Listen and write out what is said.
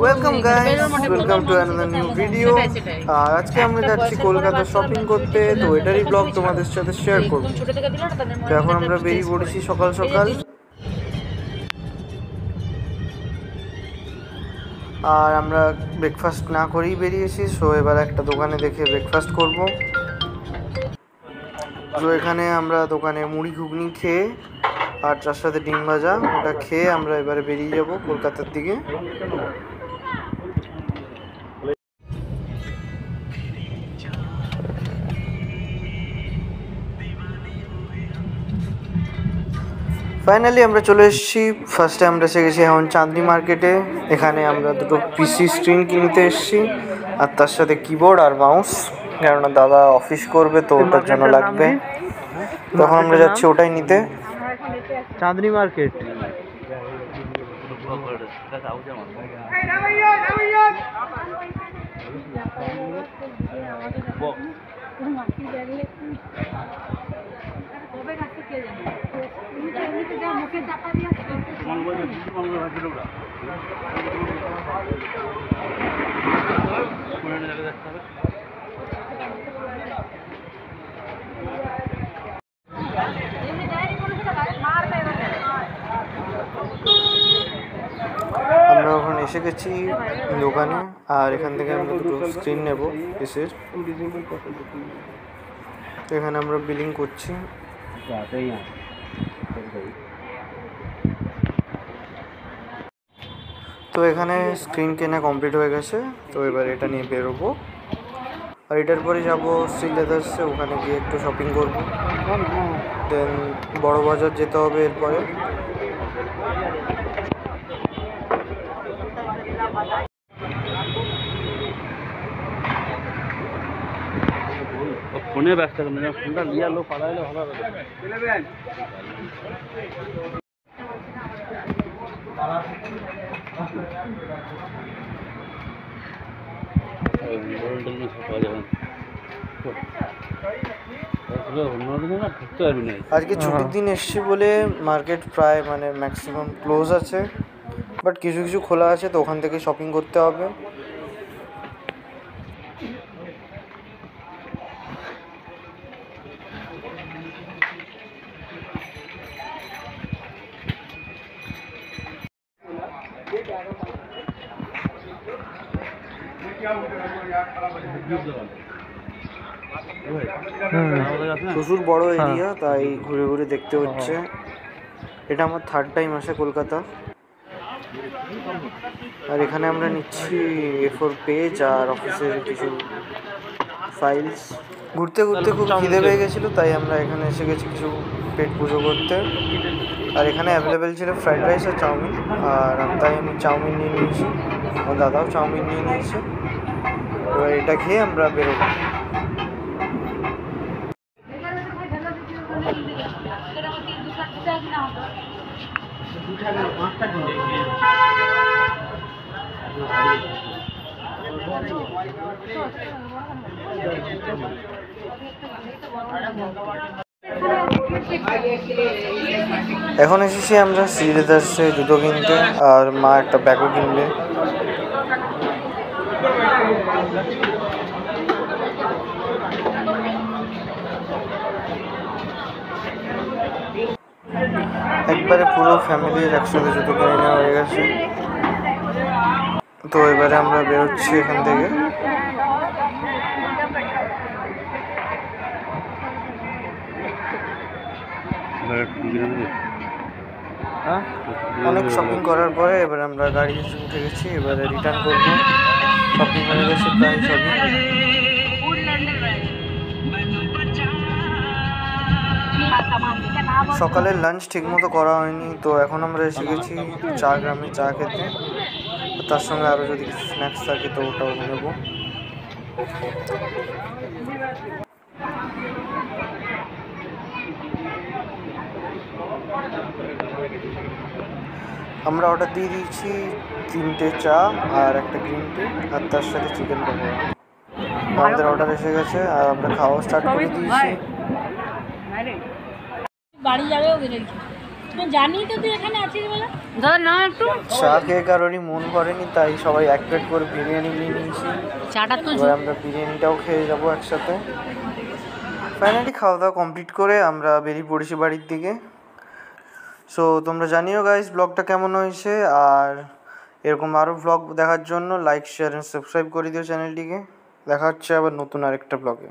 Welcome guys, welcome to another new video. আর আজকে আমরা যাচ্ছি কলকাতা শপিং করতে, তো এটারই ব্লগ তোমাদের সাথে শেয়ার করব। তো এখন আমরা বেরিয়ে পড়েছি সকাল সকাল, আর আমরা ব্রেকফাস্ট না করেই বেরিয়েছি। সো এবার একটা দোকানে দেখে ব্রেকফাস্ট করব। তো এখানে আমরা দোকানে মুড়ি ঘুগনি খেয়ে আর তার সাথে ডিম ভাজা ওটা খেয়ে আমরা এবারে বেরিয়ে যাব কলকাতার দিকে। ফাইনালি আমরা চলে এসেছি। ফার্স্টে আমরা এসে গেছি এখন চাঁদনি মার্কেটে। এখানে আমরা দুটো পিসি স্ক্রিন কিনতে এসেছি আর তার সাথে কিবোর্ড আর মাউস, কেননা দাদা অফিস করবে তো ওটার জন্য লাগবে। তখন আমরা যাচ্ছি ওটাই নিতে, চাঁদনি মার্কেট। আমরা ওখানে এসে গেছি দোকানে, আর এখান থেকে আমরা দুটো স্ক্রিন নেব পিসের। এখানে আমরা বিলিং করছি। তো এখানে স্ক্রিন কেনা কমপ্লিট হয়ে গেছে, তো এবার এটা নিয়ে বেরোবো। আর এটার পরে যাবো শ্রী লেদার্সে, ওখানে গিয়ে একটু শপিং করবো। দেন বড় বাজার যেতে হবে এরপরে। ফোনে ব্যস্ত ফোনটা নিয়ে লোক পাঠাইলে ভালো হবে। আজকে ছুটির দিন এসছি বলে মার্কেট প্রায় ম্যাক্সিমাম ক্লোজ আছে, বাট কিছু কিছু খোলা আছে, তো ওখান থেকে শপিং করতে হবে। প্রচুর বড় এরিয়া, তাই ঘুরে ঘুরে দেখতে হচ্ছে। এটা আমার থার্ড টাইম আসে কলকাতা। আর এখানে আমরা নিচ্ছি A4 পেজ আর অফিসের কিছু ফাইলস। ঘুরতে ঘুরতে খুব খিদে পেয়ে গেছিলো, তাই আমরা এখানে এসে গেছি কিছু পেট পুজো করতে। আর এখানে অ্যাভেলেবেল ছিল ফ্রাইড রাইস আর চাউমিন, আর তাই আমি চাউমিন নিয়ে নিয়েছি, আমার দাদাও চাউমিন নিয়ে নিয়েছে। এবার এটা খেয়ে আমরা বেরোবো। এখন এসেছি আমরা শ্রী লেদার্সে জুতো কিনতে, আর মা একটা ব্যাগও কিনবে। একবারে পুরো ফ্যামিলির একসাথে জুতো কিনে নেওয়া হয়ে গেছে। তো এবারে আমরা বেরোচ্ছি এখান থেকে। অনেক শপিং করার পরে এবার আমরা গাড়ি উঠে গেছি, এবারে রিটার্ন করবো। শপিং হয়ে গেছে প্রায় সবই। সকালের লাঞ্চ ঠিকমতো করা হয়নি, তো এখন আমরা এসে গেছি চা গ্রামে চা খেতে। তার সঙ্গে আরও যদি কিছু স্ন্যাক্স থাকে তো ওটাও নেব। আমরা অর্ডার দিয়ে দিয়েছি 3টে চা আর একটা গ্রিন টি, আর তার সাথে চিকেন পকোড়া। আমাদের অর্ডার এসে গেছে আর আমরা খাওয়া স্টার্ট করে দিয়েছি। জানি তো তুই এখানে আছিস বলে। দাদা নাও একটু। চা খেয়ে কারোরই মন ভরেনি, তাই সবাই এক প্লেট করে বিরিয়ানি নিয়ে নিয়েছি। চাটা তো এবার আমরা বিরিয়ানিটাও খেয়ে যাবো একসাথে। ফাইনালি খাওয়া দাওয়া কমপ্লিট করে আমরা বেরিয়ে পড়েছি বাড়ির দিকে। সো তোমরা জানিও গাইস ব্লগটা কেমন হয়েছে, আর এরকম আরও ব্লগ দেখার জন্য লাইক শেয়ার অ্যান্ড সাবস্ক্রাইব করে দিও চ্যানেলটিকে। দেখা হচ্ছে আবার নতুন আরেকটা ব্লগে।